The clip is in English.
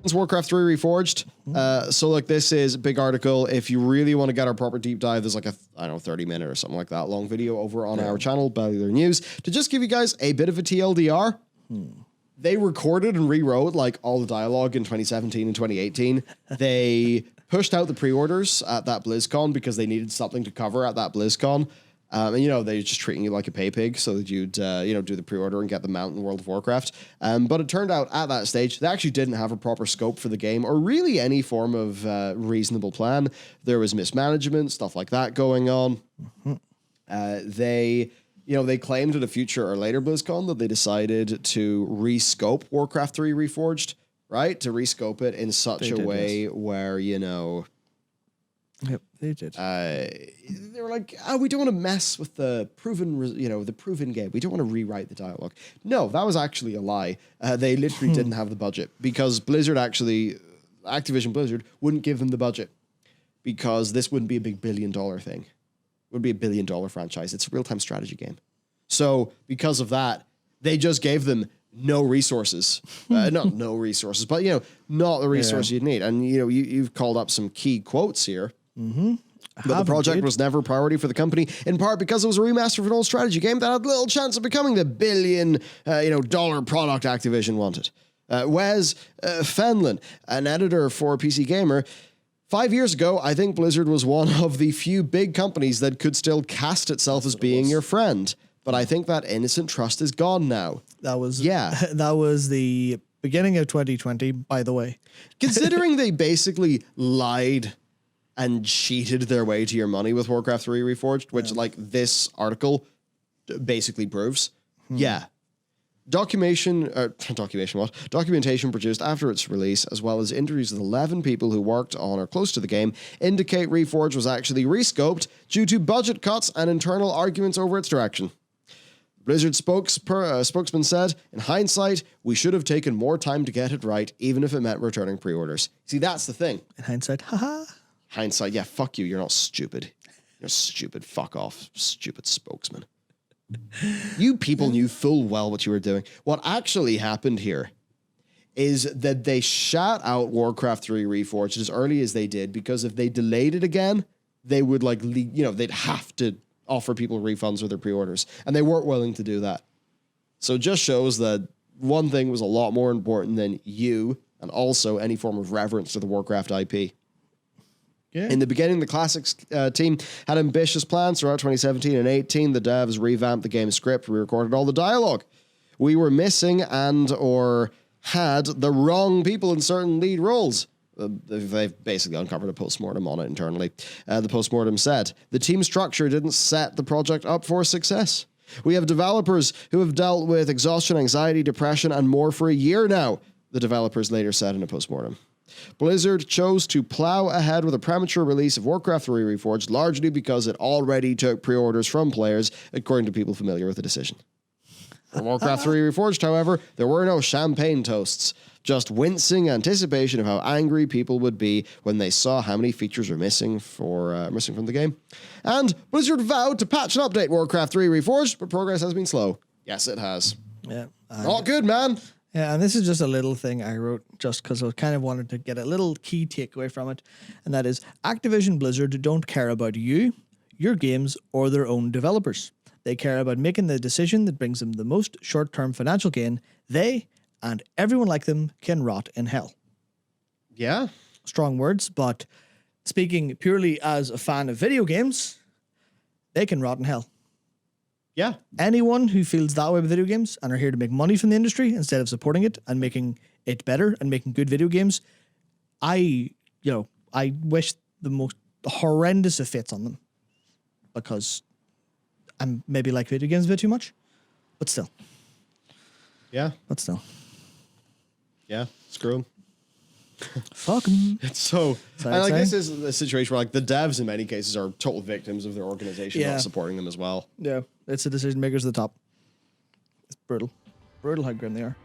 It's Warcraft 3 Reforged. So like this is a big article. If you really want to get our proper deep dive, there's like a, I don't know, 30-minute or something like that long video over on our channel, Bellular News. To just give you guys a bit of a TLDR, they recorded and rewrote like all the dialogue in 2017 and 2018. They pushed out the pre-orders at that BlizzCon because they needed something to cover at that BlizzCon. And, you know, they're just treating you like a pay pig so that you'd, you know, do the pre-order and get the mount in World of Warcraft. But it turned out at that stage, they actually didn't have a proper scope for the game or really any form of reasonable plan. There was mismanagement, stuff like that going on. They claimed at a future or later BlizzCon that they decided to rescope Warcraft 3 Reforged, right? To rescope it in such a way where, you know... Yep, they did. They were like, oh, we don't want to mess with the proven game. We don't want to rewrite the dialogue. No, that was actually a lie. They literally didn't have the budget because Activision Blizzard wouldn't give them the budget because this wouldn't be a big $1 billion thing. It would be a $1 billion franchise. It's a real-time strategy game. So because of that, they just gave them no resources. Not no resources, but, you know, not the resources you'd need. And, you know, you've called up some key quotes here. But the project was never a priority for the company, in part because it was a remaster of an old strategy game that had little chance of becoming the $1 billion product Activision wanted. Wes Fenlon, an editor for PC Gamer, 5 years ago, I think Blizzard was one of the few big companies that could still cast itself as being your friend. But I think that innocent trust is gone now. That was the beginning of 2020, by the way. Considering they basically lied and cheated their way to your money with Warcraft 3 Reforged, which like this article basically proves. Yeah. Documentation produced after its release, as well as interviews with 11 people who worked on or close to the game, indicate Reforged was actually rescoped due to budget cuts and internal arguments over its direction. Blizzard spokesman said, in hindsight, we should have taken more time to get it right, even if it meant returning pre-orders. See, that's the thing. In hindsight, haha. Hindsight, yeah, fuck you. You're not stupid. You're stupid. Fuck off, stupid spokesman. You people knew full well what you were doing. What actually happened here is that they shot out Warcraft 3 Reforged as early as they did because if they delayed it again, they would they'd have to offer people refunds for their pre-orders, and they weren't willing to do that. So it just shows that one thing was a lot more important than you and also any form of reverence to the Warcraft IP. Yeah. In the beginning, the Classics team had ambitious plans. Throughout 2017 and 18, the devs revamped the game's script, re-recorded all the dialogue. We were missing or had the wrong people in certain lead roles. They've basically uncovered a postmortem on it internally. The postmortem said, the team structure didn't set the project up for success. We have developers who have dealt with exhaustion, anxiety, depression, and more for a year now, the developers later said in a postmortem. Blizzard chose to plow ahead with a premature release of Warcraft 3 Reforged, largely because it already took pre-orders from players, according to people familiar with the decision. For Warcraft 3 Reforged, however, there were no champagne toasts, just wincing anticipation of how angry people would be when they saw how many features were missing from the game. And Blizzard vowed to patch and update Warcraft 3 Reforged, but progress has been slow. Yes, it has. Yeah. Not good, man. Yeah, and this is just a little thing I wrote just because I kind of wanted to get a little key takeaway from it, and that is Activision Blizzard don't care about you, your games, or their own developers. They care about making the decision that brings them the most short-term financial gain. They, and everyone like them, can rot in hell. Yeah. Strong words, but speaking purely as a fan of video games, they can rot in hell. Yeah. Anyone who feels that way with video games and are here to make money from the industry instead of supporting it and making it better and making good video games, I wish the most horrendous of fates on them because I'm maybe like video games a bit too much, but still. Yeah. But still. Yeah. Screw them. Fuck them. So this is a situation where like the devs in many cases are total victims of their organization not supporting them as well. Yeah. It's the decision makers at the top. It's brutal. Brutal how grim they are.